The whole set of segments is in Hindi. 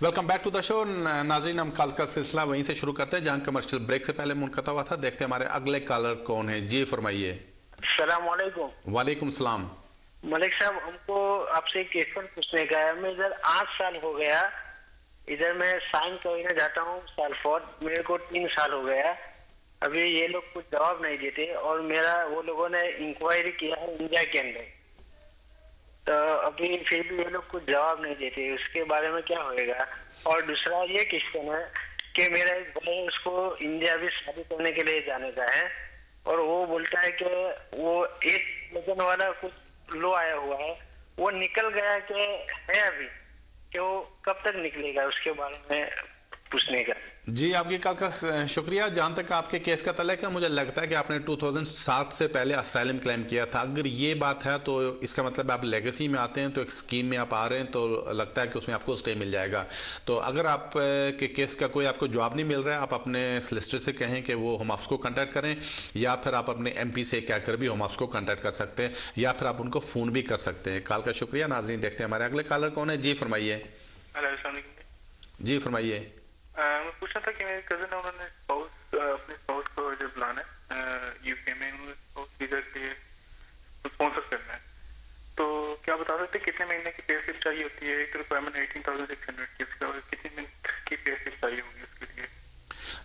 Welcome back to the show. नाजरीन, हम कल का सिलसिला वहीं से शुरू करते हैं जहां कमर्शियल ब्रेक से पहले मुनक़ता हुआ था। देखते हैं हमारे अगले कॉलर कौन है। जी फरमाइए। अस्सलाम वालेकुम। वालेकुम सलाम। मलिक साहब, हमको आपसे एक क्वेश्चन पूछने का है। मैं इधर 8 साल हो गया, इधर मैं साइन करने जाता हूँ सालफोर्ड, मेरे को 3 साल हो गया। अभी ये लोग कुछ जवाब नहीं देते और मेरा वो लोगों ने इंक्वायरी किया है इंडिया के अंदर, तो अभी फिर भी ये लोग कुछ जवाब नहीं देते। उसके बारे में क्या होएगा? और दूसरा ये क्वेश्चन है कि मेरा एक भाई है, उसको इंडिया भी शादी करने के लिए जाने का है और वो बोलता है कि वो 8 वाला कुछ लो आया हुआ है, वो निकल गया कि है अभी, कि वो कब तक निकलेगा, उसके बारे में पूछने का। जी, आपकी कॉल का शुक्रिया। जहां तक आपके केस का तल्लुक है, मुझे लगता है कि आपने 2007 से पहले असाइलम क्लेम किया था। अगर ये बात है तो इसका मतलब आप लेगेसी में आते हैं, तो एक स्कीम में आप आ रहे हैं, तो लगता है कि उसमें आपको स्टे मिल जाएगा। तो अगर आप के केस का कोई आपको जवाब नहीं मिल रहा है, आप अपने सॉलिसिटर से कहें कि वो हम आपको कॉन्टैक्ट करें, या फिर आप अपने MP से क्या कर भी हम आपको कॉन्टैक्ट कर सकते हैं, या फिर आप उनको फ़ोन भी कर सकते हैं। कॉल का शुक्रिया। नाज़रीन, देखते हैं हमारे अगले कॉलर कौन है। जी फरमाइए। जी फरमाइए। मैं पूछना था कि मेरे कजन है, उन्होंने अपने स्पाउस को जब लाना है UK में, उन्होंने स्पाउस वीजा के लिए स्पॉन्सर करना है, तो क्या बता सकते हैं कितने महीने की पे स्लिप चाहिए होती है? एक रिक्वायरमेंट 18,600 की, उसका कितने महीने की पे स्लिप चाहिए होगी उसके लिए?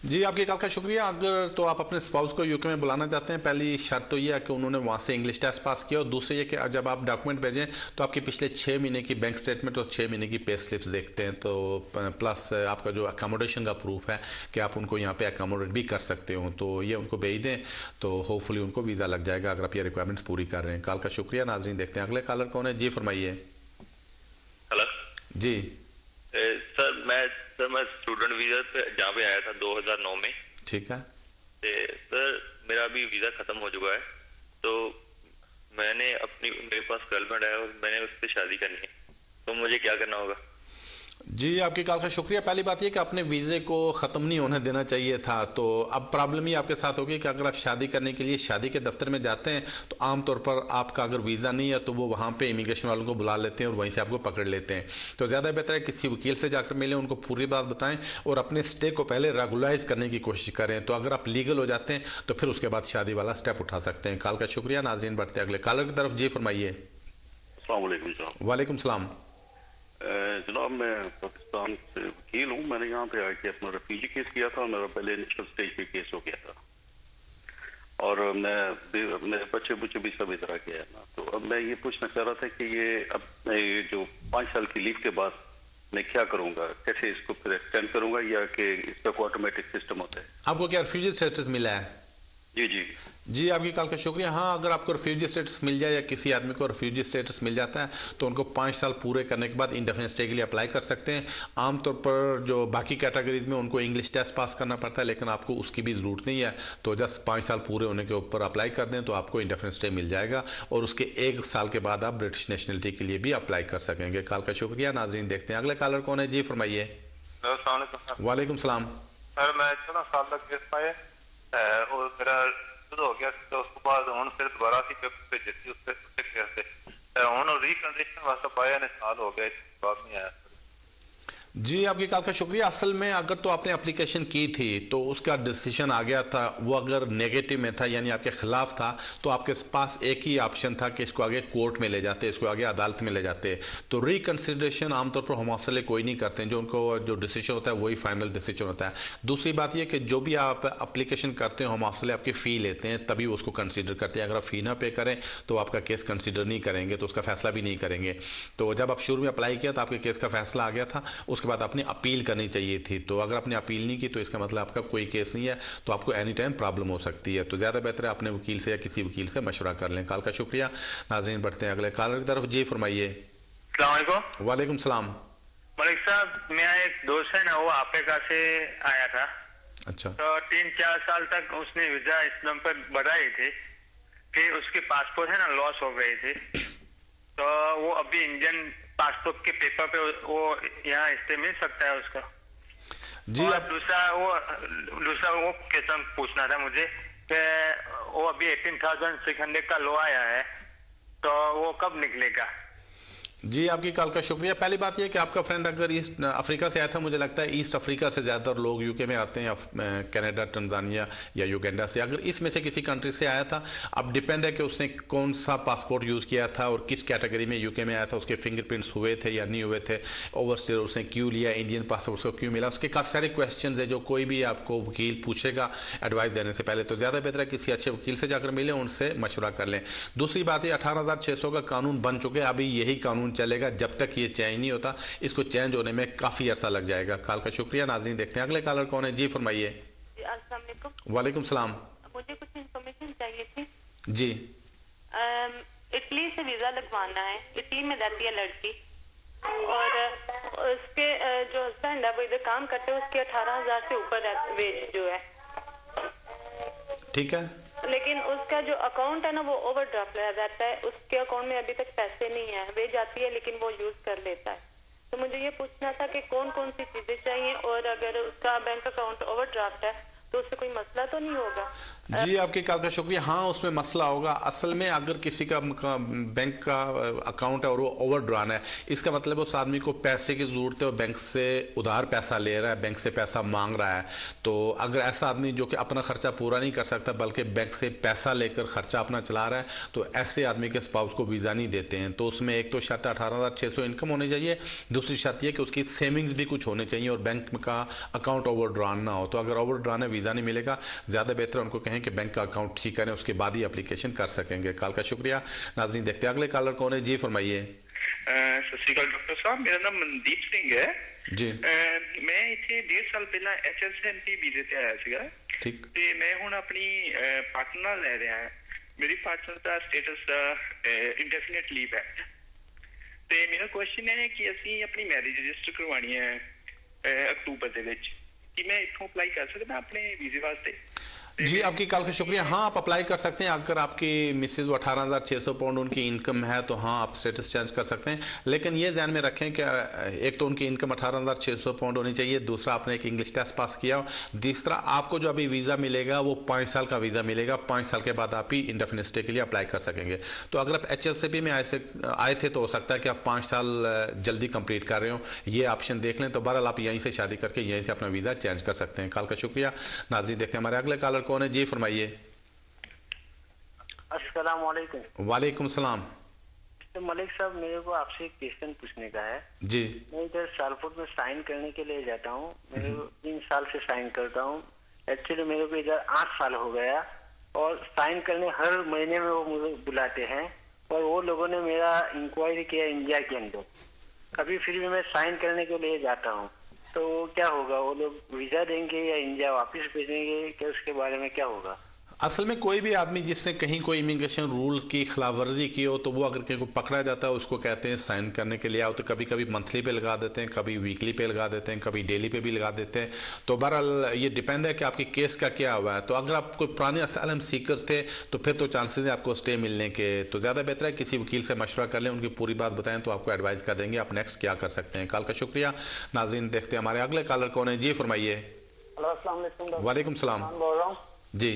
जी, आपकी कॉल का शुक्रिया। अगर तो आप अपने स्पाउस को UK में बुलाना चाहते हैं, पहली शर्त तो ये है कि उन्होंने वहाँ से इंग्लिश टेस्ट पास किया, और दूसरी ये कि जब आप डॉक्यूमेंट भेजें तो आपके पिछले 6 महीने की बैंक स्टेटमेंट और 6 महीने की पे स्लिप्स देखते हैं। तो प्लस आपका जो अकोमोडेशन का प्रूफ है कि आप उनको यहाँ पे अकोमोडेट भी कर सकते हो, तो ये उनको भेज दें, तो होपफुली उनको वीज़ा लग जाएगा अगर आप ये रिक्वायरमेंट्स पूरी कर रहे हैं। कॉल का शुक्रिया। नाजरीन, देखते हैं अगले कॉलर कौन है। जी फरमाइए। हेलो जी सर, मैं स्टूडेंट वीजा पे जहाँ पे आया था 2009 में। ठीक है सर, मेरा अभी वीजा खत्म हो चुका है, तो मेरे पास गर्लफ्रेंड है और मैंने उससे शादी करनी है, तो मुझे क्या करना होगा? जी, आपकी कॉल का शुक्रिया। पहली बात यह कि अपने वीज़े को ख़त्म नहीं होने देना चाहिए था। तो अब प्रॉब्लम ये आपके साथ होगी कि अगर आप शादी करने के लिए शादी के दफ्तर में जाते हैं, तो आमतौर पर आपका अगर वीज़ा नहीं है तो वो वहाँ पे इमिग्रेशन वालों को बुला लेते हैं और वहीं से आपको पकड़ लेते हैं। तो ज़्यादा बेहतर है किसी वकील से जाकर मिलें, उनको पूरी बात बताएं और अपने स्टे को पहले रेगुलाइज करने की कोशिश करें। तो अगर आप लीगल हो जाते हैं तो फिर उसके बाद शादी वाला स्टेप उठा सकते हैं। कॉल का शुक्रिया। नाज़रीन, बढ़ते अगले कॉलर की तरफ। जी फरमाइए। वालेकुम सलाम। जनाब, मैं पाकिस्तान से वकील हूँ। मैंने यहाँ पे आके अपना रेफ्यूजी केस किया था, मेरा पहले इनिशियल स्टेज पे केस हो गया था, और मेरे बच्चे भी सब इधर आ गया है ना। तो अब मैं ये पूछना चाह रहा था कि ये जो 5 साल की लीव के बाद मैं क्या करूँगा, कैसे इसको फिर एक्सटेंड करूँगा, या कि इसका कोई ऑटोमेटिक सिस्टम होता है? आपको क्या रेफ्यूजी स्टेटस मिला है? जी, आपकी कॉल का शुक्रिया। हाँ, अगर आपको रेफ्यूजी स्टेटस मिल जाए या किसी आदमी को रेफ्यूजी स्टेटस मिल जाता है, तो उनको 5 साल पूरे करने के बाद इंडेफिनिट स्टे के लिए अप्लाई कर सकते हैं। आमतौर पर जो बाकी कैटेगरीज में उनको इंग्लिश टेस्ट पास करना पड़ता है, लेकिन आपको उसकी भी ज़रूरत नहीं है। तो जस्ट 5 साल पूरे होने के ऊपर अप्लाई कर दें तो आपको इंडेफिनिट स्टे मिल जाएगा, और उसके 1 साल के बाद आप ब्रिटिश नेशनलिटी के लिए भी अप्लाई कर सकेंगे। कॉल का शुक्रिया। नाजरीन, देखते हैं अगले कॉलर कौन है। जी फरमाइए। वालेकुम सलाम। सर, मैं 14 साल तक केस पाए और मेरा हो गया, तो उसके बाद हम फिर दोबारा सी पे जैसी उससे केस थे हम रिकंडीशन वास्ते पाया ने साल हो गया, जवाब नहीं आया। जी, आपकी कॉल का शुक्रिया। असल में अगर तो आपने एप्लीकेशन की थी तो उसका डिसीजन आ गया था, वो अगर नेगेटिव में था यानी आपके खिलाफ था, तो आपके पास एक ही ऑप्शन था कि इसको आगे कोर्ट में ले जाते, इसको आगे अदालत में ले जाते। तो रिकंसिडरेशन आमतौर पर होम ऑफिस कोई नहीं करते हैं, जो उनको जो डिसीजन होता है वही फाइनल डिसीजन होता है। दूसरी बात यह कि जो भी आप एप्लीकेशन करते हैं, होम ऑफिस आपकी फ़ी लेते हैं, तभी उसको कंसिडर करते हैं। अगर आप फ़ी ना पे करें तो आपका केस कंसिडर नहीं करेंगे, तो उसका फैसला भी नहीं करेंगे। तो जब आप शुरू में अप्लाई किया तो आपके केस का फैसला आ गया था, उसके बाद आपने अपील करनी चाहिए थी। तो अगर आपने अपील नहीं की तो इसका मतलब आपका कोई केस नहीं है, तो आपको एनी टाइम प्रॉब्लम हो सकती है। तो ज़्यादा बेहतर है अपने वकील से या किसी वकील से मशवरा कर लें। कॉल का शुक्रिया। नाज़रीन, बढ़ते हैं अगले कॉलर की तरफ। जी फरमाइए। वालेकुम सलाम। मलिक साहब, मेरा एक दोस्त है ना, वो अफ्रीका से आया था। अच्छा। तो 3-4 साल तक उसने वीजा इस्लाम पर बढ़ाई थी, फिर उसके पासपोर्ट है ना लॉस हो गए थे, तो वो अभी इंडियन पासपोर्ट के पेपर पे वो यहाँ स्टे मिल सकता है उसका? जी। और दूसरा वो क्वेश्चन पूछना था मुझे कि वो अभी 18,600 का लो आया है, तो वो कब निकलेगा? जी, आपकी कॉल का शुक्रिया। पहली बात यह कि आपका फ्रेंड अगर ईस्ट अफ्रीका से आया था, मुझे लगता है ईस्ट अफ्रीका से ज़्यादातर लोग यूके में आते हैं, कनाडा, तंजानिया या युगांडा से। अगर इसमें से किसी कंट्री से आया था, अब डिपेंड है कि उसने कौन सा पासपोर्ट यूज़ किया था और किस कैटेगरी में यूके में आया था, उसके फिंगरप्रिंट्स हुए थे या नहीं हुए थे, ओवरस्टेयर उसने क्यों लिया, इंडियन पासपोर्ट उसको क्यों मिला, उसके काफ़ी सारे क्वेश्चन है जो कोई भी आपको वकील पूछेगा एडवाइस देने से पहले। तो ज़्यादा बेहतर है किसी अच्छे वकील से जाकर मिलें, उनसे मशवरा कर लें। दूसरी बात है, 18,600 का कानून बन चुके हैं, अभी यही कानून चलेगा जब तक ये चेंज नहीं होता। इसको चेंज होने में काफ़ी अर्सा लग जाएगा। कॉल का शुक्रिया। नाज़रीन, देखते हैं अगले कॉलर कौन है। जी फरमाइए। अस्सलाम वालेकुम। वालेकुम सलाम। मुझे कुछ इन्फॉर्मेशन चाहिए थी। जी, इटली से वीजा लगवाना है। इटली में रहती है लड़की और उसके जो हस्बैंड है वो इधर काम करते हैं, उसके 18,000 से ऊपर वेज जो है, ठीक है। लेकिन उसका जो अकाउंट है ना वो ओवरड्राफ्ट रहता है, उसके अकाउंट में अभी तक पैसे नहीं है। वेज आती है लेकिन वो यूज कर लेता है। तो मुझे ये पूछना था कि कौन कौन सी चीजें चाहिए, और अगर उसका बैंक अकाउंट ओवरड्राफ्ट है तो उससे कोई मसला तो नहीं होगा? जी, आपकी कॉल का शुक्रिया। हाँ, उसमें मसला होगा। असल में अगर किसी का बैंक का अकाउंट है और वो ओवरड्रान है, इसका मतलब उस आदमी को पैसे की ज़रूरत है और बैंक से उधार पैसा ले रहा है, बैंक से पैसा मांग रहा है। तो अगर ऐसा आदमी जो कि अपना खर्चा पूरा नहीं कर सकता बल्कि बैंक से पैसा लेकर खर्चा अपना चला रहा है, तो ऐसे आदमी के स्पाउस को वीज़ा नहीं देते हैं। तो उसमें एक तो शर्त 18,600 इनकम होनी चाहिए, दूसरी शर्त यह कि उसकी सेविंग्स भी कुछ होने चाहिए और बैंक का अकाउंट ओवरड्रान ना हो। तो अगर ओवरड्रान है, वीज़ा नहीं मिलेगा। ज़्यादा बेहतर उनको कहें कि बैंक का अकाउंट ठीक करें, उसके बाद ही एप्लीकेशन कर सकेंगे। कॉल का शुक्रिया। नाज़रीन, देखते हैं अगले कॉलर कौन है। जी फरमाइए। सत श्री अकाल डॉक्टर साहब, मेरा नाम मनदीप सिंह है जी। मैं ਇੱਥੇ 1.5 ਸਾਲ ਪਹਿਲਾਂ HSMP ਵੀਜ਼ੇ ਤੇ ਆਇਆ ਸੀਗਾ, ਠੀਕ। ਤੇ ਮੈਂ ਹੁਣ ਆਪਣੀ ਪਾਰਟਨਰ ਨਾਲ ਲੈ ਰਿਹਾ ਹਾਂ। ਮੇਰੀ ਪਾਰਟਨਰ ਦਾ ਸਟੇਟਸ ਇੰਡੈਫੀਨਿਟ ਲੀਵ ਹੈ, ਤੇ ਮੇਰਾ ਕੁਐਸਚਨ ਹੈ ਕਿ ਅਸੀਂ ਆਪਣੀ ਮੈਰਿਜ ਰਜਿਸਟਰ ਕਰਵਾਉਣੀ ਹੈ ਅਕਤੂਬਰ ਦੇ ਵਿੱਚ, ਕਿ ਮੈਂ ਇੱਥੋਂ ਅਪਲਾਈ ਕਰ ਸਕਦਾ ਆਪਣੇ ਵੀਜ਼ੇ ਵਾਸਤੇ? जी, आपकी कॉल का शुक्रिया। हाँ, आप अप्लाई कर सकते हैं। अगर आपकी मिसेज 18,600 पाउंड उनकी इनकम है तो हाँ, आप स्टेटस चेंज कर सकते हैं। लेकिन ये ध्यान में रखें कि एक तो उनकी इनकम 18,600 पाउंड होनी चाहिए, दूसरा आपने एक इंग्लिश टेस्ट पास किया हो, तीसरा आपको जो अभी वीज़ा मिलेगा वो 5 साल का वीज़ा मिलेगा। 5 साल के बाद आप ही इंडेफिनिट स्टे के लिए अप्लाई कर सकेंगे। तो अगर आप HSCP में आए थे तो हो सकता है कि आप 5 साल जल्दी कंप्लीट कर रहे हो, ये ऑप्शन देख लें। तो बहरहाल आप यहीं से शादी करके यहीं से अपना वीज़ा चेंज कर सकते हैं। कॉल का शुक्रिया। नाज़रीन, देखते हैं हमारे अगले कॉलर कौन है। जी फरमाइए। अस्सलाम वालेकुम। वालेकुम सलाम। तो मलिक साहब, मेरे को आपसे एक क्वेश्चन पूछने का है। जी। मैं इधर सालकोट में साइन करने के लिए जाता हूँ, मेरे को 3 साल से साइन करता हूँ। एक्चुअली मेरे को इधर 8 साल हो गया और साइन करने हर महीने में वो मुझे बुलाते हैं, और वो लोगों ने मेरा इंक्वायरी किया इंडिया के अंदर। कभी फिर भी मैं साइन करने के लिए जाता हूँ, तो क्या होगा? वो लोग वीजा देंगे या इंडिया वापस भेजेंगे, क्या उसके बारे में क्या होगा? असल में कोई भी आदमी जिसने कहीं कोई इमिग्रेशन रूल की खिलाफवर्जी की हो, तो वो अगर कहीं को पकड़ा जाता है उसको कहते हैं साइन करने के लिए आओ। तो कभी कभी मंथली पे लगा देते हैं, कभी वीकली पे लगा देते हैं, कभी डेली पे भी लगा देते हैं। तो बहरहाल ये डिपेंड है कि आपके केस का क्या हुआ है। तो अगर आप कोई पुराने असाइलम सीकर्स थे तो फिर तो चांसेस है आपको स्टे मिलने के। तो ज़्यादा बेहतर है किसी वकील से मशवरा कर लें, उनकी पूरी बात बताएं तो आपको एडवाइस कर देंगे आप नेक्स्ट क्या कर सकते हैं। कॉल का शुक्रिया। नाजरीन, देखते हैं हमारे अगले कॉलर कौन है। जी फरमाइए। वालेकुम सलाम। बोल रहा हूँ जी।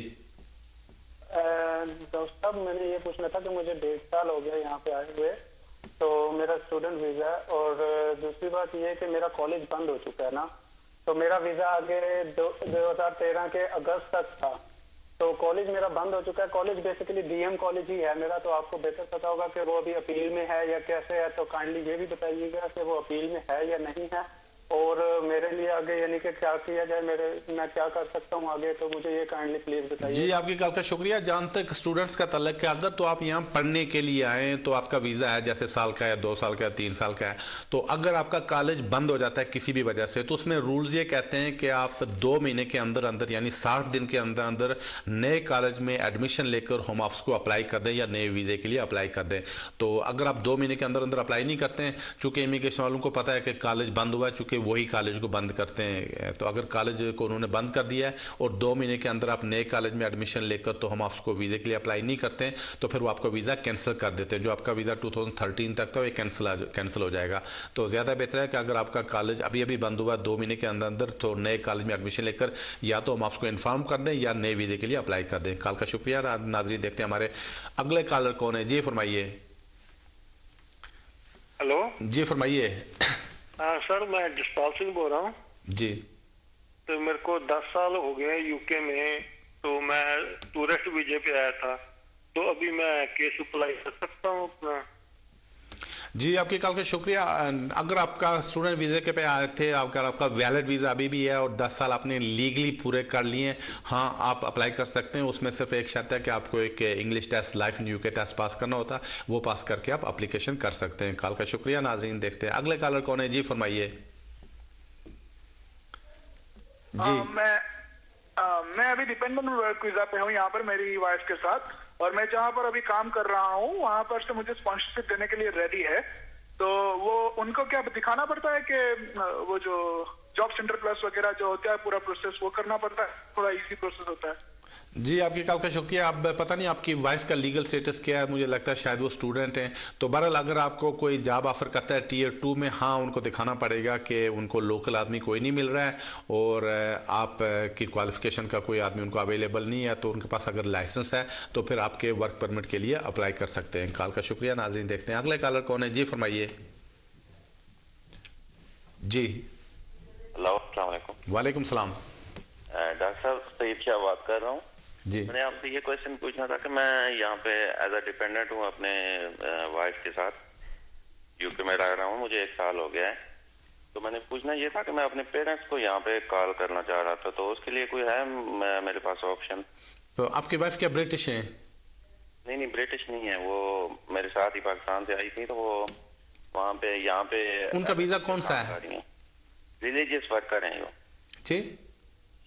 डॉक्टर साहब, मैंने ये पूछना था कि मुझे 1.5 साल हो गया यहाँ पे आए हुए, तो मेरा स्टूडेंट वीजा है, और दूसरी बात ये है कि मेरा कॉलेज बंद हो चुका है ना, तो मेरा वीजा आगे 2013 के अगस्त तक था, तो कॉलेज मेरा बंद हो चुका है। कॉलेज बेसिकली DM कॉलेज ही है मेरा, तो आपको बेहतर पता होगा कि वो अभी अपील में है या कैसे है, तो काइंडली ये भी बताइएगा कि वो अपील में है या नहीं है, और मेरे लिए आगे यानी कि क्या किया जाए, मैं क्या कर सकता हूँ आगे, तो मुझे ये काइंडली प्लीज बताइए। जी, आपकी कॉल का शुक्रिया। जहाँ तक स्टूडेंट्स का तल्लक है, अगर तो आप यहाँ पढ़ने के लिए आए तो आपका वीज़ा है जैसे साल का है, 2 साल का है, 3 साल का है, तो अगर आपका कॉलेज बंद हो जाता है किसी भी वजह से, तो उसमें रूल्स ये कहते हैं कि आप 2 महीने के अंदर अंदर यानी 60 दिन के अंदर अंदर नए कॉलेज में एडमिशन लेकर होम ऑफिस को अप्लाई कर दें या नए वीज़े के लिए अप्लाई कर दें। तो अगर आप 2 महीने के अंदर अंदर अप्लाई नहीं करते हैं, चूँकि इमिग्रेशन वालों को पता है कि कॉलेज बंद हुआ है, चूँकि वही कॉलेज को बंद करते हैं, तो अगर कॉलेज को उन्होंने बंद कर दिया है और 2 महीने के अंदर आप नए कॉलेज में एडमिशन लेकर तो हम आपको वीज़े के लिए अप्लाई नहीं करते हैं, तो फिर वो आपका वीज़ा कैंसिल कर देते हैं। जो आपका वीज़ा 2013 तक था वो कैंसिल हो जाएगा। तो ज़्यादा बेहतर है कि अगर आपका कॉलेज अभी अभी बंद हुआ 2 महीने के अंदर अंदर, तो नए कॉलेज में एडमिशन लेकर या तो हम आपको इन्फॉर्म कर दें या नए वीज़े के लिए अप्लाई कर दें। कॉल का शुक्रिया। नाज़रीन, देखते हैं हमारे अगले कॉलर कौन है। जी फरमाइए। हेलो जी फरमाइए। सर, मैं जसपाल सिंह बोल रहा हूँ जी। तो मेरे को 10 साल हो गए यूके में, तो मैं टूरिस्ट वीजे पे आया था, तो अभी मैं केस अप्लाई कर सकता हूँ अपना? जी आपकी कॉल का शुक्रिया। अगर आपका स्टूडेंट वीज़े के पे आए थे, अगर आपका वैलिड वीज़ा अभी भी है और 10 साल आपने लीगली पूरे कर लिए, हाँ आप अप्लाई कर सकते हैं। उसमें सिर्फ एक शर्त है कि आपको एक English test, life in UK test pass करना होता है, वो पास करके आप एप्लीकेशन कर सकते हैं। कॉल का शुक्रिया। नाजरीन देखते हैं अगले कॉलर कौन है। जी फरमाइए। जी मैं अभी डिपेंडेंट वर्क वीजा पे हूँ यहाँ पर मेरी वाइफ के साथ, और मैं जहाँ पर अभी काम कर रहा हूँ वहाँ पर से मुझे स्पॉन्सरशिप देने के लिए रेडी है। तो वो उनको क्या दिखाना पड़ता है कि वो जो जॉब सेंटर प्लस वगैरह जो होता है पूरा प्रोसेस वो करना पड़ता है? थोड़ा इजी प्रोसेस होता है। जी आपकी कॉल का शुक्रिया। अब पता नहीं आपकी वाइफ का लीगल स्टेटस क्या है, मुझे लगता है शायद वो स्टूडेंट हैं। तो बहरहाल अगर आपको कोई जॉब ऑफर करता है टीयर 2 में, हाँ उनको दिखाना पड़ेगा कि उनको लोकल आदमी कोई नहीं मिल रहा है और आप की क्वालिफिकेशन का कोई आदमी उनको अवेलेबल नहीं है। तो उनके पास अगर लाइसेंस है तो फिर आपके वर्क परमिट के लिए अप्लाई कर सकते हैं। कॉल का शुक्रिया। नाज़रीन देखते हैं अगले कॉलर कौन है। जी फरमाइए। जी वालेकुम सलाम। डॉक्टर साहब सईद शाह बात कर रहा हूँ जी। मैंने आपसे ये क्वेश्चन पूछना था कि मैं यहाँ पे एज अ डिपेंडेंट हूँ अपने वाइफ के साथ, यूके में रह रहा हूँ, मुझे 1 साल हो गया है। तो मैंने पूछना ये था कि मैं अपने पेरेंट्स को यहाँ पे कॉल करना चाह रहा था, तो उसके लिए कोई है मेरे पास ऑप्शन? तो आपकी वाइफ क्या ब्रिटिश है? नहीं ब्रिटिश नहीं है, वो मेरे साथ ही पाकिस्तान से आई थी, तो वो वहाँ पे यहाँ पे उनका वीजा कौन सा है? रिलीजियस वर्कर है वो जी,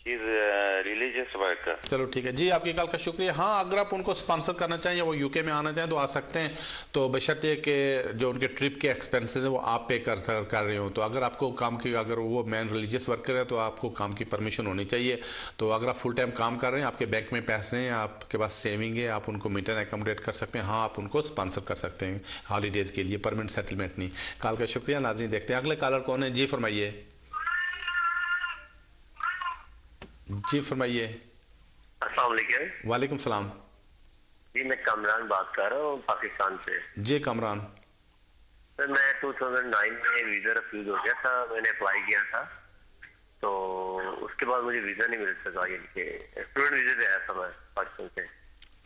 रिलीजियस वर्कर। चलो ठीक है जी आपकी कॉल का शुक्रिया। हाँ अगर आप उनको स्पॉन्सर करना चाहें या वो यूके में आना चाहें तो आ सकते हैं, तो बशर्ते कि जो उनके ट्रिप के एक्सपेंसेस हैं वो आप पे कर रहे हो। तो अगर आपको काम की, अगर वो मैन रिलीजियस वर्कर है तो आपको काम की परमिशन होनी चाहिए। तो अगर आप फुल टाइम काम कर रहे हैं, आपके बैंक में पैसे हैं, आपके पास सेविंग है, आप उनको मीटर एकोमोडेट कर सकते हैं, हाँ आप उनको स्पॉन्सर कर सकते हैं हॉलीडेज़ के लिए, परमानेंट सेटलमेंट नहीं। कॉल का शुक्रिया। नाज़रीन देखते हैं अगले कॉलर कौन है। जी फरमाइए। जी फरमाइए। अस्सलाम वालेकुम। वालेकुम सलाम। जी मैं कामरान बात कर रहा हूँ पाकिस्तान से। जी कामरान। सर मैं 2009 में वीजा रिफ्यूज हो गया था, मैंने अप्लाई किया था, तो उसके बाद मुझे वीजा नहीं मिल सका, यानी कि स्टूडेंट वीजे पे आया था मैं पाकिस्तान से।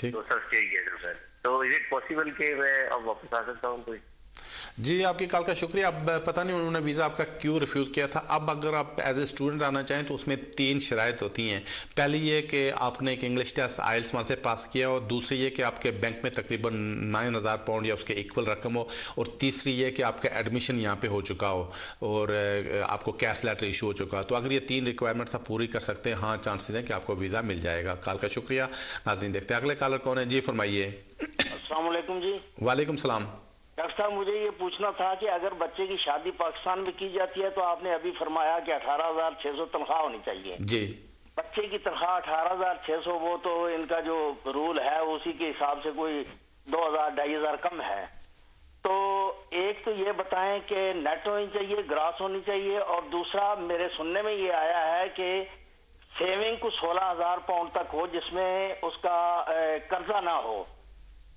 ठीक। 2 साल स्टे किया था सर। तो इज इट पॉसिबल कि मैं अब वापस आ सकता हूँ कोई? जी आपकी कॉल का शुक्रिया। अब पता नहीं उन्होंने वीज़ा आपका क्यों रिफ्यूज़ किया था। अब अगर आप एज ए स्टूडेंट आना चाहें तो उसमें 3 शराइत होती हैं। पहली ये कि आपने एक इंग्लिश टेस्ट आइल्स वहाँ से पास किया हो, दूसरी ये कि आपके बैंक में तकरीबन 9,000 पाउंड या उसके इक्वल रकम हो, और तीसरी ये कि आपका एडमिशन यहाँ पे हो चुका हो और आपको कैश लेटर इशू हो चुका हो। तो अगर ये 3 रिक्वायरमेंट्स आप पूरी कर सकते हैं, हाँ चांसेस हैं कि आपको वीज़ा मिल जाएगा। कॉल का शुक्रिया। नाज़रीन देखते हैं अगले कॉलर कौन है। जी फरमाइए। अस्सलाम वालेकुम जी। वालेकुम सलाम। डॉक्टर साहब मुझे ये पूछना था कि अगर बच्चे की शादी पाकिस्तान में की जाती है तो आपने अभी फरमाया कि 18,600 तनख्वाह होनी चाहिए जी। बच्चे की तनख्वाह 18,600, वो तो इनका जो रूल है उसी के हिसाब से कोई 2,000-2,500 कम है। तो एक तो ये बताएं कि नेट होनी चाहिए, ग्रास होनी चाहिए, और दूसरा मेरे सुनने में ये आया है कि सेविंग को 16,000 पाउंड तक हो जिसमें उसका कर्जा ना हो।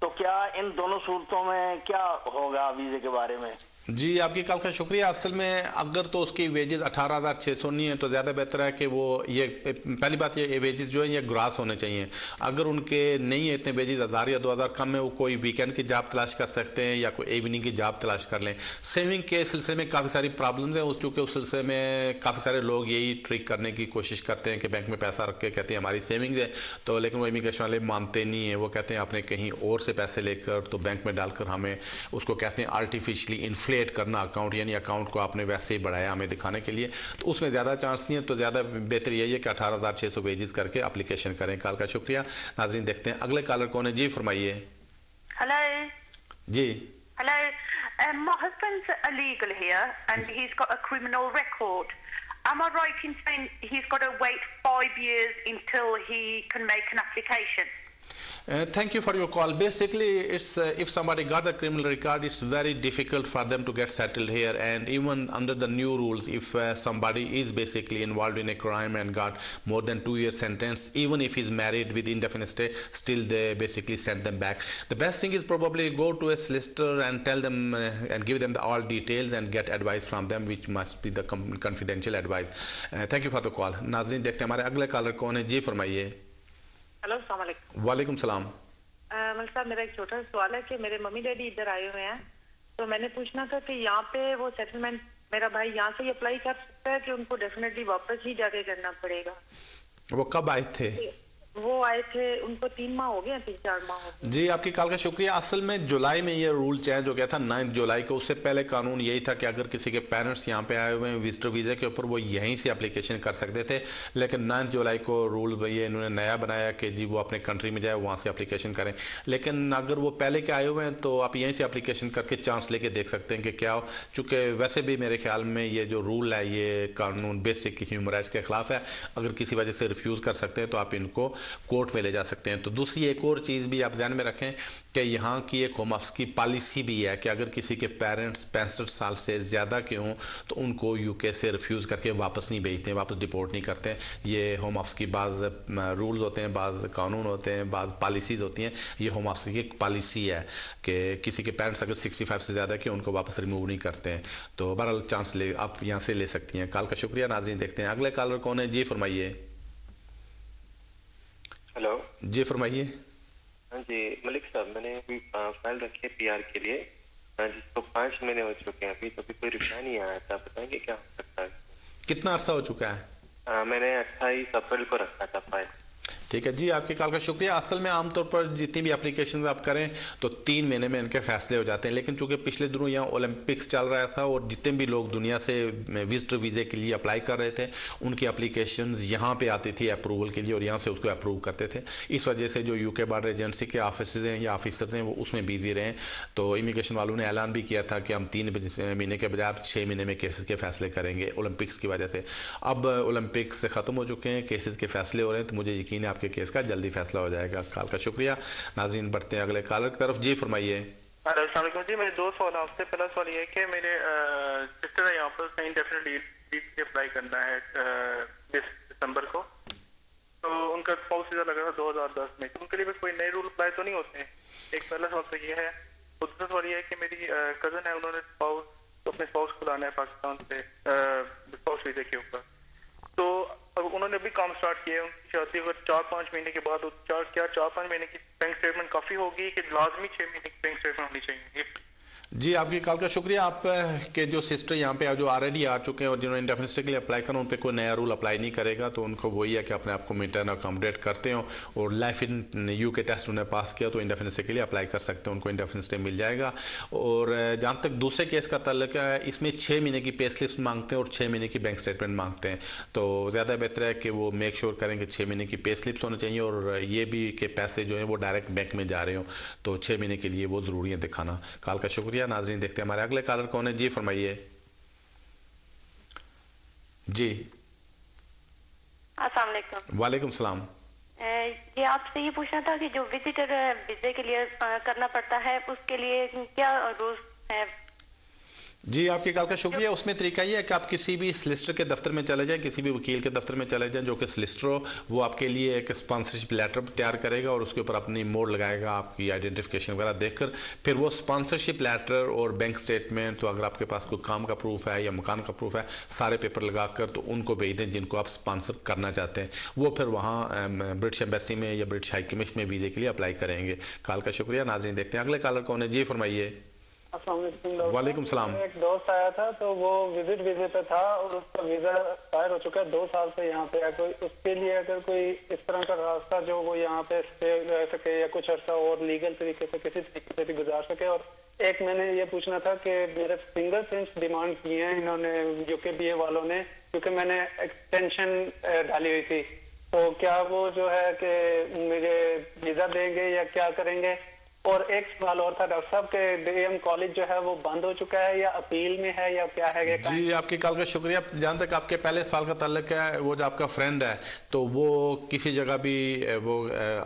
तो क्या इन दोनों सूरतों में क्या होगा वीजे के बारे में? जी आपकी कॉल का शुक्रिया। असल में अगर तो उसकी वेजेस 18,600 नहीं है तो ज़्यादा बेहतर है कि वो ये पहली बात ये वेजेस जो है ये ग्रास होने चाहिए। अगर उनके नहीं है इतने वेजेस 1,000 या 2,000 कम है, वो कोई वीकेंड की जॉब तलाश कर सकते हैं या कोई इवनिंग की जॉब तलाश कर लें। सेविंग के सिलसिले में काफ़ी सारी प्रॉब्लम्स हैं, चूँकि उस सिलसिले में काफ़ी सारे लोग यही ट्रिक करने की कोशिश करते हैं कि बैंक में पैसा रख के कहते हैं हमारी सेविंग्स है, तो लेकिन वो इमिग्रेशन वाले मानते नहीं है। वो कहते हैं आपने कहीं और से पैसे लेकर तो बैंक में डालकर हमें उसको कहते हैं आर्टिफिशियली इन्फ्लेट करना अकाउंट, यानी अकाउंट को आपने वैसे ही बढ़ाया हमें दिखाने के लिए, तो उसमें ज़्यादा चांस नहीं है। तो ज़्यादा बेहतर यही है कि 18,600 वेजेस करके एप्लीकेशन करें। कॉल का शुक्रिया। नाज़रीन देखते हैं अगले कॉलर कौन है। जी फरमाइए। हेलो जी। Hello, my husband's illegal here and he's got a criminal record. Am I right in saying he's got to wait 5 years until he can make an application? Thank you for your call. Basically, it's if somebody got a criminal record, it's very difficult for them to get settled here. And even under the new rules, if somebody is basically involved in a crime and got more than 2 years sentence, even if he's married with indefinite stay, still they basically send them back. The best thing is probably go to a solicitor and tell them and give them all details and get advice from them, which must be the confidential advice. Thank you for the call. नाज़रीन देखते हैं हमारे अगले कॉलर कौन है जी, फरमाइए। हेलो, अस्सलाम वालेकुम। वालेकुम सलाम। मलिक साहब, मेरा एक छोटा सा सवाल है कि मेरे मम्मी डैडी इधर आए हुए हैं, तो मैंने पूछना था कि यहाँ पे वो सेटलमेंट मेरा भाई यहाँ से ही अप्लाई कर सकता है कि उनको डेफिनेटली वापस ही जाके करना पड़ेगा? वो कब आए थे? वो आए थे, उनको 3 माह हो गए, 3-4 माह हो गए। जी, आपकी कॉल का शुक्रिया। असल में जुलाई में ये रूल चेंज हो गया था 9 जुलाई को। उससे पहले कानून यही था कि अगर किसी के पेरेंट्स यहाँ पे आए हुए हैं विजिटर वीज़े के ऊपर, वो यहीं से एप्लीकेशन कर सकते थे। लेकिन 9 जुलाई को रूल ये इन्होंने नया बनाया कि जी वो अपने कंट्री में जाए, वहाँ से एप्लीकेशन करें। लेकिन अगर वो पहले के आए हुए हैं तो आप यहीं से एप्लीकेशन करके चांस लेके देख सकते हैं कि क्या हो। चूँकि वैसे भी मेरे ख्याल में ये जो रूल है ये कानून बेसिक ह्यूमन राइट्स के खिलाफ है। अगर किसी वजह से रिफ्यूज़ कर सकते हैं तो आप इनको कोर्ट में ले जा सकते हैं। तो दूसरी एक और चीज़ भी आप ध्यान में रखें कि यहाँ की एक होम ऑफिस की पॉलिसी भी है कि अगर किसी के पेरेंट्स 65 साल से ज़्यादा के हों तो उनको यूके से रिफ्यूज़ करके वापस नहीं भेजते हैं, वापस डिपोर्ट नहीं करते हैं। ये होम ऑफिस की बाज़ रूल्स होते हैं, बाज़ कानून होते हैं, बाज़ पॉलिसीज़ होती हैं। ये होम ऑफिस की एक पॉलिसी है कि किसी के पेरेंट्स अगर 65 से ज़्यादा के उनको वापस रिमूव नहीं करते हैं। तो बहरहाल चांस ले आप यहाँ से ले सकती हैं। कॉल का शुक्रिया। नाज़रीन देखते हैं अगले कॉलर कौन है जी, फरमाइए। हेलो जी, फरमाइए। हाँ जी, मलिक साहब, मैंने अभी फाइल रखी है PR के लिए, जिसको 5 महीने हो चुके हैं, अभी तो कोई रिप्लाई नहीं आया था। बताएंगे क्या हो सकता है? कितना अरसा हो चुका है? मैंने 28 अप्रैल को रखा था फाइल। ठीक है जी, आपकी कॉल का शुक्रिया। असल में आमतौर पर जितनी भी एप्लीकेशन आप करें तो 3 महीने में इनके फैसले हो जाते हैं। लेकिन चूंकि पिछले दिनों यहाँ ओलंपिक्स चल रहा था और जितने भी लोग दुनिया से विजिटर वीज़े के लिए अप्लाई कर रहे थे उनकी एप्लीकेशन यहाँ पे आती थी अप्रूवल के लिए और यहाँ से उसको अप्रूव करते थे। इस वजह से जो यूके बॉर्डर एजेंसी के ऑफिस हैं या ऑफिसर्स हैं वो उसमें बिजी रहे। तो इमिग्रेशन वालों ने ऐलान भी किया था कि हम 3 महीने के बजाय 6 महीने में केसेस के फैसले करेंगे ओलंपिक्स की वजह से। अब ओलंपिक्स ख़त्म हो चुके हैं, केसेस के फैसले हो रहे हैं, तो मुझे यकीन है आपके केस का जल्दी फैसला हो जाएगा। कॉल का शुक्रिया। नाज़रीन बढ़ते हैं अगले कॉलर की तरफ जी, फरमाइए। अस्सलाम वालेकुम जी, मेरे 2 सवाल आपसे। पहला सवाल ये है कि मेरे सिस्टर है यहाँ पर इंडेफिनिट लीव से अप्लाई करना है 20 दिसंबर को, तो उनका स्पाउस वीजा लगा था 2010 में, तो उनके लिए कोई नए रूल अप्लाई तो नहीं होते हैं? एक पहला सवाल तो ये है। दूसरा सवाल ये है कि मेरी कजन है, उन्होंने अपने स्पाउस को लाना है पाकिस्तान से स्पाउस वीजे के ऊपर, तो अब उन्होंने अभी काम स्टार्ट किया है। उनकी शादी अगर 4-5 महीने के बाद 4-5 महीने की बैंक स्टेटमेंट काफी होगी कि लाजमी 6 महीने की बैंक स्टेटमेंट होनी चाहिए? जी, आपकी कॉल का शुक्रिया। आप के जो सिस्टर यहाँ पे जो ऑलरेडी आ चुके हैं और जिन्होंने इंडेफिनिट स्टे के लिए अप्लाई करना, उन पर कोई नया रूल अप्लाई नहीं करेगा, तो उनको वही है कि अपने आप को मेंटेन अकोमोडेट करते हो और लाइफ इन यूके टेस्ट उन्हें पास किया तो इंडेफिनिट स्टे के लिए अप्लाई कर सकते हैं, उनको इंडेफिनिट स्टे मिल जाएगा। और जहाँ तक दूसरे केस का तल्लुक है, इसमें 6 महीने की पे स्लिप्स मांगते हैं और 6 महीने की बैंक स्टेटमेंट मांगते हैं। तो ज़्यादा बेहतर है कि वो मेक श्योर करें कि 6 महीने की पे स्लिप्स होनी चाहिए और ये भी कि पैसे जो हैं वो डायरेक्ट बैंक में जा रहे हो, तो 6 महीने के लिए वो ज़रूरी है दिखाना। कॉल का शुक्रिया। नाज़रीन देखते हैं हमारे अगले कॉलर कौन है जी, फरमाइए। जी, अस्सलाम वालेकुम। वालेकुम सलाम। ये आपसे ये पूछना था कि जो विजिटर वीजे के लिए करना पड़ता है उसके लिए क्या रूल्स है? जी, आपकी कॉल का शुक्रिया। उसमें तरीका ये है कि आप किसी भी सलिसिटर के दफ्तर में चले जाएं, किसी भी वकील के दफ्तर में चले जाएं जो कि सलिसिटर हो, वो आपके लिए एक स्पॉन्सरशिप लेटर तैयार करेगा और उसके ऊपर अपनी मोड़ लगाएगा आपकी आइडेंटिफिकेशन वगैरह देखकर। फिर वो स्पॉन्सरशिप लेटर और बैंक स्टेटमेंट, तो अगर आपके पास कोई काम का प्रूफ है या मकान का प्रूफ है, सारे पेपर लगाकर तो उनको भेज दें जिनको आप स्पॉन्सर करना चाहते हैं। वो फिर वहाँ ब्रिटिश एम्बेसी में या ब्रिटिश हाई कमीशन में वीज़े के लिए अप्लाई करेंगे। कॉल का शुक्रिया। नाज़रीन देखते हैं अगले कॉलर कौन है जी, फरमाइए। वालेकुम सलाम। एक दोस्त आया था तो वो विजिट वीजे पे था और उसका वीजा एक्सपायर हो चुका है, 2 साल से यहाँ पे है। कोई उसके लिए अगर कोई इस तरह का रास्ता जो वो यहाँ पे स्टे रह सके या कुछ अर्सा और लीगल तरीके से किसी तरीके से भी गुजार सके। और एक मैंने ये पूछना था कि मेरे फिंगरप्रिंट्स डिमांड किए हैं इन्होंने UKBA वालों ने, क्योंकि मैंने एक्सटेंशन डाली हुई थी, तो क्या वो जो है कि मुझे वीजा देंगे या क्या करेंगे? और एक सवाल और था डॉक्टर साहब के डीएम कॉलेज जो है वो बंद हो चुका है या अपील में है या क्या है? जी आपकी कॉल का शुक्रिया। जहाँ तक आपके पहले सवाल का ताल्लुक है, वो जो आपका फ्रेंड है तो वो किसी जगह भी वो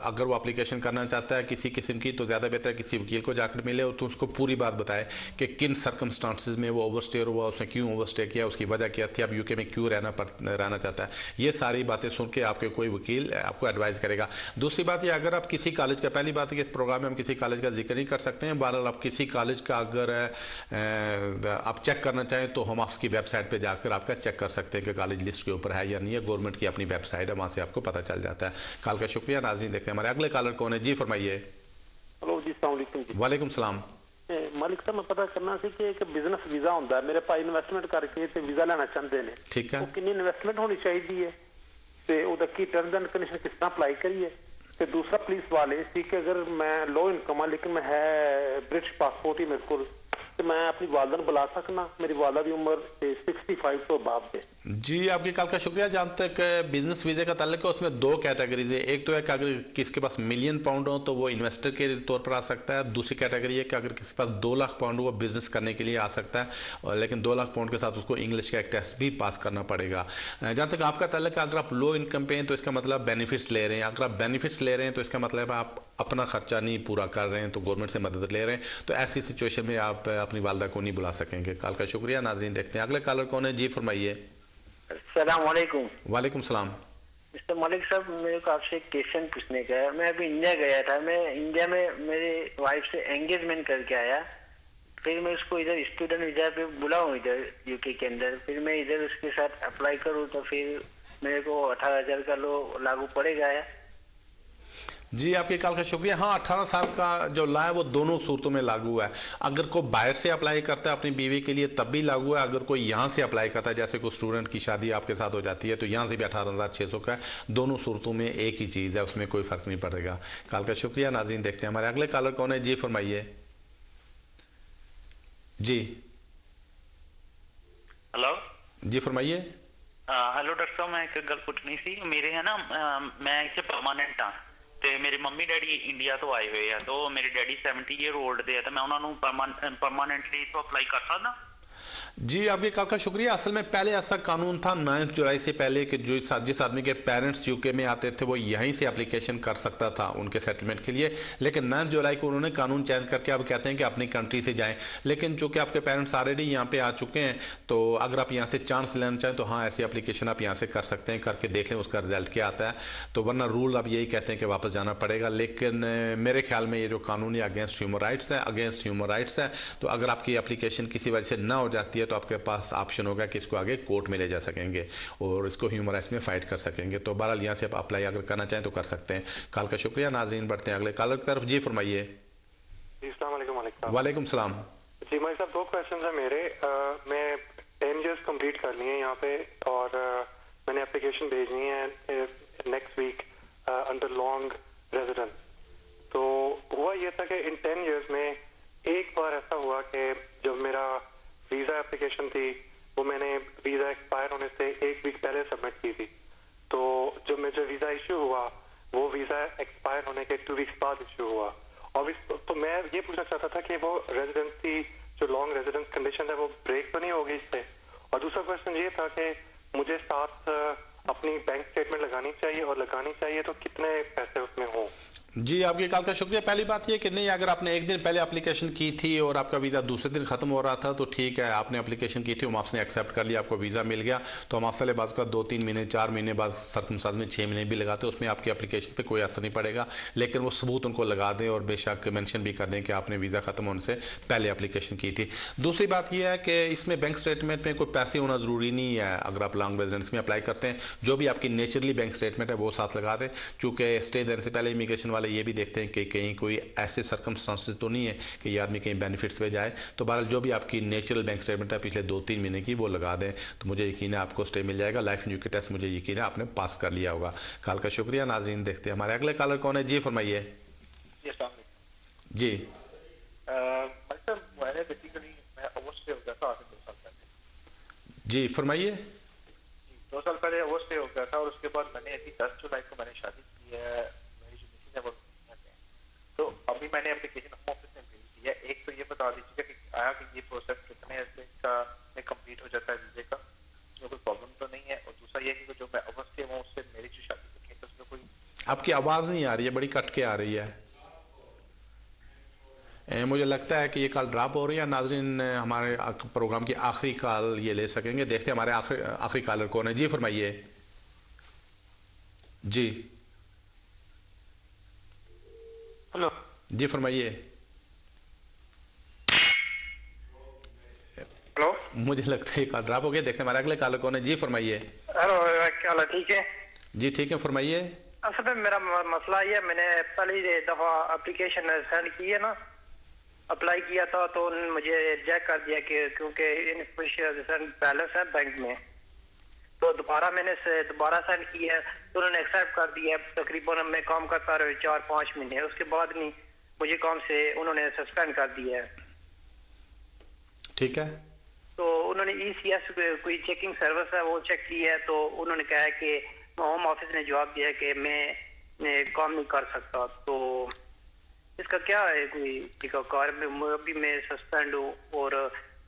अगर वो एप्लीकेशन करना चाहता है किसी किस्म की, तो ज़्यादा बेहतर है किसी वकील को जाकर मिले और तो उसको पूरी बात बताए कि किन सर्कमस्टांसिस में वो ओवरस्टे हुआ, उसने क्यों ओवरस्टे किया, उसकी वजह क्या थी, अब यूके में क्यों रहना चाहता है। ये सारी बातें सुन के आपके कोई वकील आपको एडवाइस करेगा। दूसरी बात ये, अगर आप किसी कॉलेज का, पहली बात है कि इस प्रोग्राम में हम किसी कॉलेज का जिक्र नहीं कर सकते हैं, बहरहाल आप किसी कॉलेज का अगर आप चेक करना चाहें तो हम आपकी वेबसाइट पे जाकर आपका चेक कर सकते हैं कि कॉलेज लिस्ट के ऊपर है या नहीं है। गवर्नमेंट की अपनी वेबसाइट है, वहाँ से आपको पता चल जाता है। कॉल का शुक्रिया। नाज़रीन देखते हैं हमारे अगले कॉलर कौन है। जी फरमाइए। हेलो जी, अस्सलाम वालेकुम जी। वालेकुम सलाम। मालिक साहब मैं पता करना सी कि एक बिजनेस वीजा होता है, मेरे भाई इन्वेस्टमेंट करके ते वीजा लेना चाहते हैं, ठीक है, वो कितनी इन्वेस्टमेंट होनी चाहिए ते ਉਹਦਾ ਕੀ टर्म्स एंड कंडीशन किस तरह अप्लाई करिए। ਤੇ दूसरा पुलिस वाले सी कि अगर मैं लो इनकम है लेकिन मैं है ब्रिटिश पासपोर्ट ही मेरे को, तो मैं अपनी वालदा को बुला सकना, मेरी वालदा की उम्र 65 तो बाप है। जी आपकी कॉल का शुक्रिया। जहाँ तक बिजनेस वीजे का ताल्लुक है उसमें दो कैटेगरीज है। एक तो है कि अगर किसके पास मिलियन पाउंड हो तो वो इन्वेस्टर के तौर पर आ सकता है। दूसरी कैटेगरी है कि अगर किसी पास 2 लाख पाउंड हो वो बिजनेस करने के लिए आ सकता है, और लेकिन 2 लाख पाउंड के साथ उसको इंग्लिश का एक टेस्ट भी पास करना पड़ेगा। जहाँ तक आपका ताल्लुक है, अगर आप लो इनकम पे हैं तो इसका मतलब बेनिफिट्स ले रहे हैं। अगर आप बेनिफिट्स ले रहे हैं तो इसका मतलब आप अपना खर्चा नहीं पूरा कर रहे हैं तो गवर्नमेंट से मदद ले रहे हैं, तो ऐसी सिचुएशन में आप अपनी वालदा को नहीं बुला सकेंगे। कॉल का शुक्रिया। नाजरीन देखते हैं अगले कॉलर कौन है। जी फरमाइए। अस्सलाम वालेकुम। वालेकुम सलाम। मिस्टर मलिक साहब, मेरे को आपसे एक क्वेश्चन पूछने का है। मैं अभी इंडिया गया था, मैं इंडिया में मेरी वाइफ से एंगेजमेंट करके आया, फिर मैं उसको इधर स्टूडेंट वीजा पे बुलाऊं इधर यूके के अंदर, फिर मैं इधर उसके साथ अप्लाई करूं तो फिर मेरे को 18,000 का लागू पड़ेगा या? जी आपके कॉल का शुक्रिया। हाँ 18 साल का जो ला है वो दोनों सूरतों में लागू है। अगर कोई बाहर से अप्लाई करता है अपनी बीवी के लिए तब भी लागू है, अगर कोई यहाँ से अप्लाई करता है, जैसे कोई स्टूडेंट की शादी आपके साथ हो जाती है तो यहाँ से भी 18,600 का है। दोनों सूरतों में एक ही चीज़ है, उसमें कोई फ़र्क नहीं पड़ेगा। कॉल का शुक्रिया। नाज़रीन देखते हैं हमारे अगले कॉलर कौन है। जी फरमाइए। जी हेलो जी फरमाइए। हेलो डॉक्टर साहब, मैं एक गल पूछनी सी। मेरे है ना मैं इतने परमानेंट हाँ ਤੇ ਮੇਰੇ ਮੰਮੀ ਡੈਡੀ ਇੰਡੀਆ ਤੋਂ ਆਏ ਹੋਏ ਆ, तो ਮੇਰੇ ਡੈਡੀ 70 ईयर ओल्ड ਦੇ ਆ, ਤੇ ਮੈਂ ਉਹਨਾਂ ਨੂੰ परमानेंटली तो अप्लाई कर सकदा? जी आपके कॉल का शुक्रिया। असल में पहले ऐसा कानून था 9 जुलाई से पहले कि जो जिस आदमी के पेरेंट्स यूके में आते थे वो यहीं से एप्लीकेशन कर सकता था उनके सेटलमेंट के लिए, लेकिन 9 जुलाई को उन्होंने कानून चेंज करके अब कहते हैं कि अपनी कंट्री से जाएं। लेकिन चूंकि आपके पेरेंट्स ऑलरेडी यहाँ पे आ चुके हैं तो अगर आप यहाँ से चांस लेना चाहें तो हाँ ऐसी एप्लीकेशन आप यहाँ से कर सकते हैं, करके देख लें उसका रिजल्ट क्या आता है। तो वरना रूल अब यही कहते हैं कि वापस जाना पड़ेगा। लेकिन मेरे ख्याल में ये जो कानून है अगेंस्ट ह्यूमन राइट्स है, तो अगर आपकी एप्लीकेशन किसी वजह से ना हो जाती है तो आपके पास ऑप्शन होगा कि इसको आगे कोर्ट में ले जा सकेंगे और इसको ह्यूमन राइट्स में फाइट कर सकेंगे। तो बहरहाल यहाँ से आप अप्लाई अगर करना चाहें तो कर सकते हैं। कॉल का शुक्रिया। नाजरीन बढ़ते हैं अगले कॉलर की तरफ। जी फरमाइए। वालेकुम सलाम। जी भाई साहब, 2 क्वेश्चन है मेरे। मैं 10 years कंप्लीट कर लिए हैं यहाँ पे और मैंने एप्लीकेशन भेजनी है next week under long residence. तो हुआ ये था कि इन 10 years में एक बार ऐसा हुआ कि जब मेरा वीजा एप्लीकेशन थी वो मैंने वीजा एक्सपायर होने से 1 वीक पहले सबमिट की थी, तो जब मुझे वीजा इश्यू हुआ वो वीजा एक्सपायर होने के 2 वीक्स बाद इश्यू हुआ। और तो मैं ये पूछना चाहता था कि वो रेजिडेंसी जो लॉन्ग रेजिडेंस कंडीशन है वो ब्रेक तो नहीं होगी इससे? और दूसरा क्वेश्चन ये था कि मुझे साथ अपनी बैंक स्टेटमेंट लगानी चाहिए, और लगानी चाहिए तो कितने पैसे उसमें हों? जी आपके कॉल का शुक्रिया। पहली बात ये कि नहीं, अगर आपने 1 दिन पहले एप्लीकेशन की थी और आपका वीज़ा दूसरे दिन ख़त्म हो रहा था तो ठीक है, आपने एप्लीकेशन की थी, हम आपने एक्सेप्ट कर लिया, आपको वीज़ा मिल गया, तो हम आपसे बाज़ का 2-3 महीने 4 महीने बाद सर्कमस्टांस में 6 महीने भी लगाते, उसमें आपकी एप्लीकेशन पे कोई असर नहीं पड़ेगा। लेकिन वो सबूत उनको लगा दें और बेशक मेंशन भी कर दें कि आपने वीज़ा ख़त्म होने से पहले एप्लीकेशन की थी। दूसरी बात यह है कि इसमें बैंक स्टेटमेंट में कोई पैसे होना ज़रूरी नहीं है। अगर आप लॉन्ग रेजिडेंस में अप्लाई करते हैं, जो भी आपकी नेचुरली बैंक स्टेटमेंट है वो साथ लगा दें, चूँकि स्टे देने से पहले इमिग्रेशन वाले ये भी देखते हैं कि कहीं कोई ऐसे सर्कमस्टांसेस तो नहीं है कि ये आदमी कहीं बेनिफिट्स पे जाए। तो बहरहाल जो भी आपकी नेचुरल बैंक स्टेटमेंट है पिछले 2-3 महीने की वो लगा दें, तो मुझे यकीन है आपको स्टे मिल जाएगा। लाइफ न्यू के टेस्ट मुझे यकीन है आपने पास कर लिया होगा। कॉल का शुक्रिया। नाज़रीन देखते हैं हमारे अगले कॉलर कौन है। जी फरमाइए। जी जी फरमाइए। 2 साल पहले वो स्टे हो गया था और उसके बाद मैंने अभी 10 जुलाई को मैंने शादी की है। मेरी जो मिसेज है वो तो अभी मैंने एप्लीकेशन होम ऑफिस में भेज दी है, एक तो ये बता दीजिएगा कि आया कि ये प्रोसेस कितने ऐसे का में कंप्लीट हो जाता है वीजे का, उसमें कोई प्रॉब्लम तो नहीं है। और दूसरा ये कि जो मैं अवस्था हूँ उससे मेरी जो शादी की केस उसमें कोई। आपकी आवाज़ नहीं आ रही है, बड़ी कट के आ रही है। मुझे लगता है कि ये कॉल ड्रॉप हो रही है। नाज़रीन, हमारे प्रोग्राम की आखिरी कॉल ये ले सकेंगे। देखते हैं हमारे आखिरी कॉलर कौन है। जी फरमाइए। जी हेलो जी फरमाइए। हेलो, मुझे लगता है ये कॉल ड्रॉप हो गया। देखते हैं हमारे अगले कॉलर कौन है। जी फरमाइए। हेलो, क्या हाल है? ठीक है जी ठीक है, फरमाइए। असल में मेरा मसला ये, मैंने पहली दफा एप्लीकेशन सेंड की है ना, अप्लाई किया था तो उन्होंने मुझे रिजेक्ट कर दिया कि क्योंकि इनसफिशिएंट बैलेंस है बैंक में। तो दोबारा मैंने दोबारा सेंड किया तो उन्होंने एक्सेप्ट कर दिया। तकरीबन मैं काम करता रहा 4-5 महीने, उसके बाद नहीं मुझे काम से उन्होंने सस्पेंड कर दिया है। ठीक है। तो उन्होंने ECS कोई चेकिंग सर्विस है वो चेक की है, तो उन्होंने कहा है कि होम ऑफिस ने जवाब दिया कि मैं काम नहीं कर सकता। तो इसका क्या है कोई कार में अभी मैं सस्पेंड हूँ और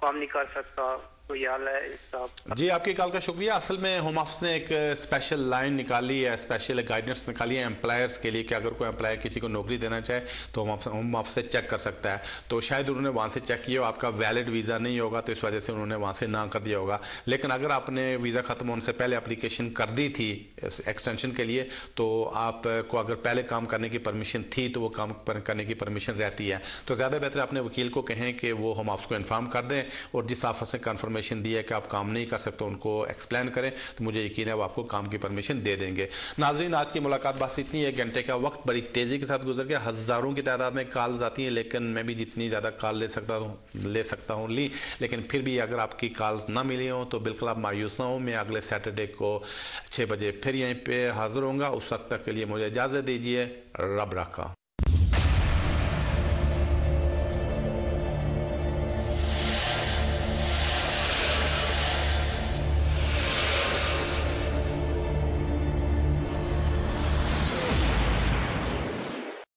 काम नहीं कर सकता, कोई हाल है इसका? जी आपकी कॉल का शुक्रिया। असल में होम ऑफिस ने एक स्पेशल लाइन निकाली है, स्पेशल गाइडेंस निकाली है एम्प्लॉयर्स के लिए कि अगर कोई एम्प्लॉयर किसी को नौकरी देना चाहे तो होम ऑफिस से चेक कर सकता है। तो शायद उन्होंने वहाँ से चेक किया हो, आपका वैलिड वीज़ा नहीं होगा तो इस वजह से उन्होंने वहाँ से ना कर दिया होगा। लेकिन अगर आपने वीज़ा ख़त्म होने से पहले एप्लीकेशन कर दी थी एक्सटेंशन के लिए, तो आपको अगर पहले काम करने की परमिशन थी तो वो काम करने की परमिशन रहती है। तो ज़्यादा बेहतर अपने वकील को कहें कि वो होम ऑफिस को इन्फॉर्म कर दें और जिस ऑफिस ने कन्फर्मेशन दी है कि आप काम नहीं कर सकते उनको एक्सप्लेन करें, तो मुझे यकीन है वो आपको काम की परमिशन दे देंगे। नाज़रीन, आज की मुलाकात बस इतनी है। घंटे का वक्त बड़ी तेज़ी के साथ गुजर गया। हज़ारों की तादाद में कॉल्स आती हैं, लेकिन मैं भी जितनी ज़्यादा कॉल ले सकता हूँ ली, लेकिन फिर भी अगर आपकी कॉल्स ना मिली हों तो बिल्कुल आप मायूस ना हो। मैं अगले सैटरडे को 6 बजे फिर यहीं पर हाजिर होऊंगा। उस वक्त तक के लिए मुझे इजाज़त दीजिए। रब रखा।